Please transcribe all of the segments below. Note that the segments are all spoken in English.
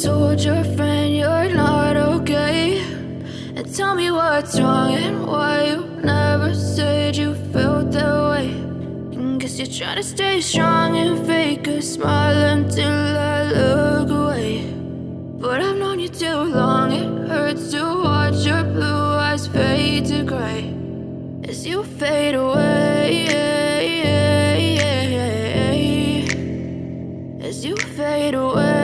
told your friend you're not okay? And tell me what's wrong and why you never said you felt that way. And guess you're trying to stay strong and fake a smile until I look away. But I've known you too long, it hurts to watch your blue eyes fade to gray as you fade away, as you fade away.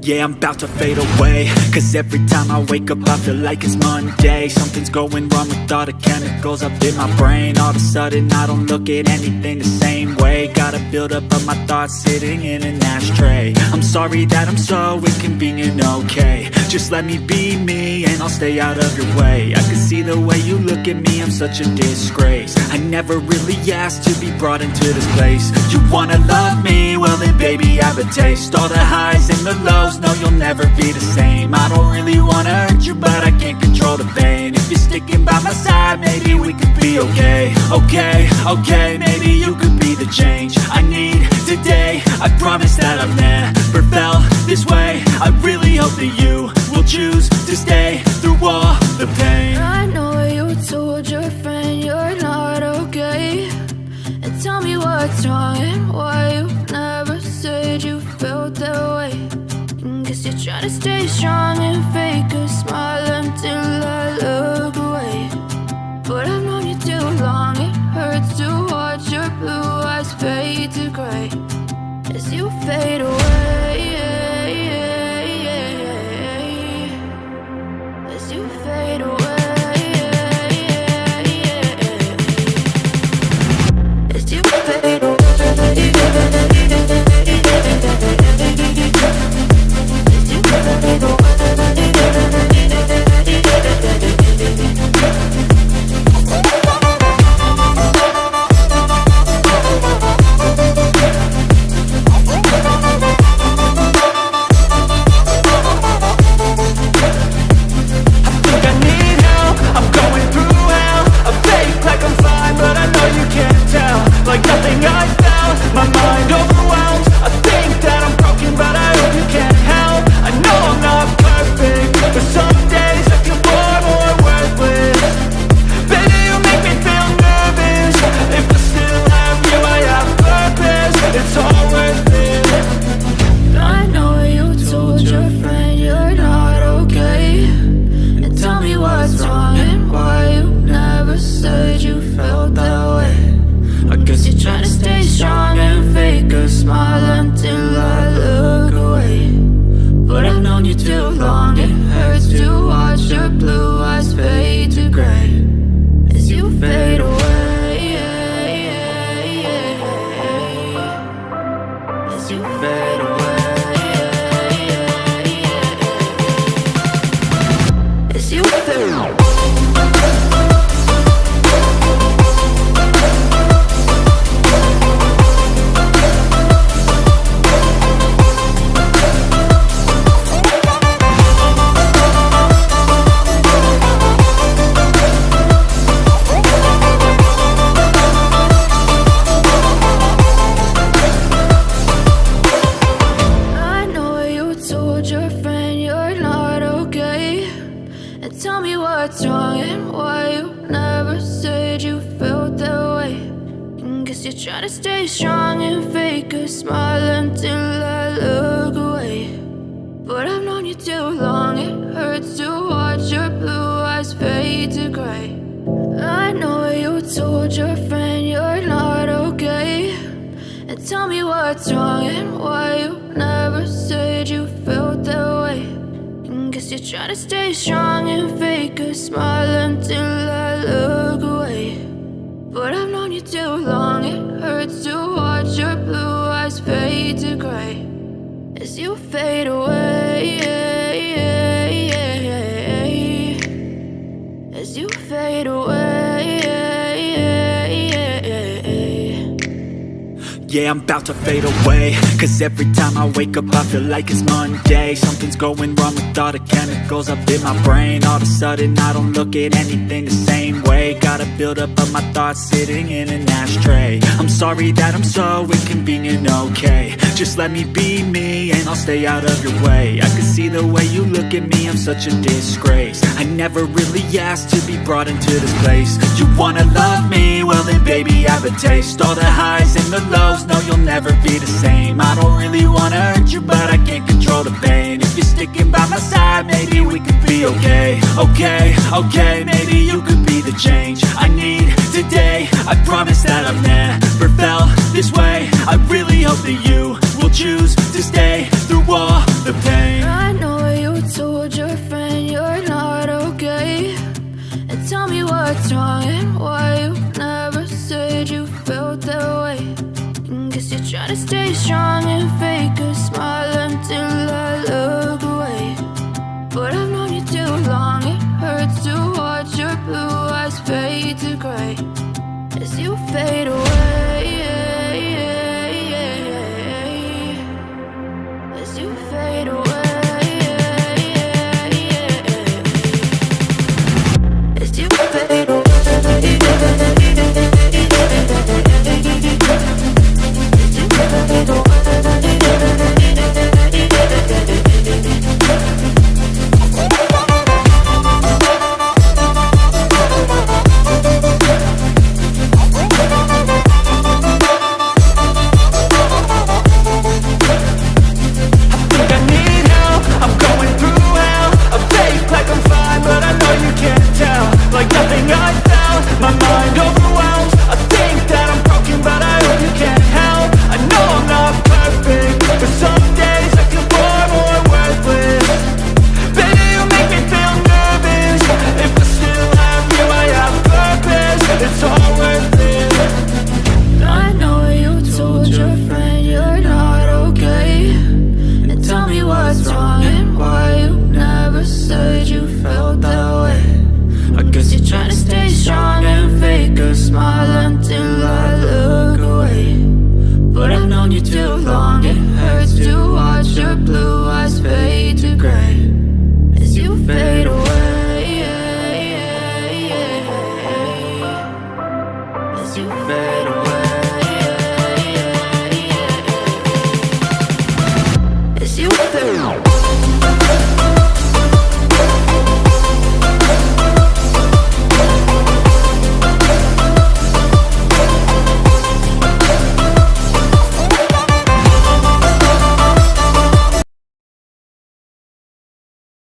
Yeah, I'm about to fade away, cause every time I wake up I feel like it's Monday. Something's going wrong with all the chemicals up in my brain. All of a sudden I don't look at anything the same way. Got a buildup of my thoughts sitting in an ashtray. I'm sorry that I'm so inconvenient, okay? Just let me be me and I'll stay out of your way. I can see the way you look at me, I'm such a disgrace. I never really asked to be brought into this place. You wanna love me? Well then baby I have a taste. All the highs and the lows, no, you'll never be the same. I don't really wanna hurt you, but I can't control the pain. If you're sticking by my side, maybe we could be okay. Okay, maybe you could be the change I need today. I promise that I've never felt this way. I really hope that you will choose to stay through all the pain. I know you told your friend you're not okay. And tell me what's wrong and why you never said you felt that way. Guess you're trying to stay strong and fake a smile until I look away. But I've known you too long, it hurts to watch your blue eyes fade to gray as you fade away, as you fade away, as you fade away. Yeah, I'm about to fade away, cause every time I wake up I feel like it's Monday. Something's going wrong with all the chemicals up in my brain. All of a sudden I don't look at anything the same way. got a buildup of my thoughts sitting in an ashtray. I'm sorry that I'm so inconvenient, okay. Just let me be me and I'll stay out of your way. I can see the way you look at me, I'm such a disgrace. I never really asked to be brought into this place. You wanna love me? Well then baby, have a taste. All the highs and the lows, no you'll never be the same. I don't really wanna hurt you, but I can't control the pain. If you're sticking by my side, maybe we could be okay. Okay, maybe you could be the change I need today. I promise that I've never felt this way. I really hope that you will choose to stay through all the pain. I know you told your friend you're not okay, and tell me what's wrong and why you never said you felt that way. Guess you're trying to stay strong and fake a smile until I look away. But I've known you too long, it hurts to watch your blue eyes fade to gray as you fade away.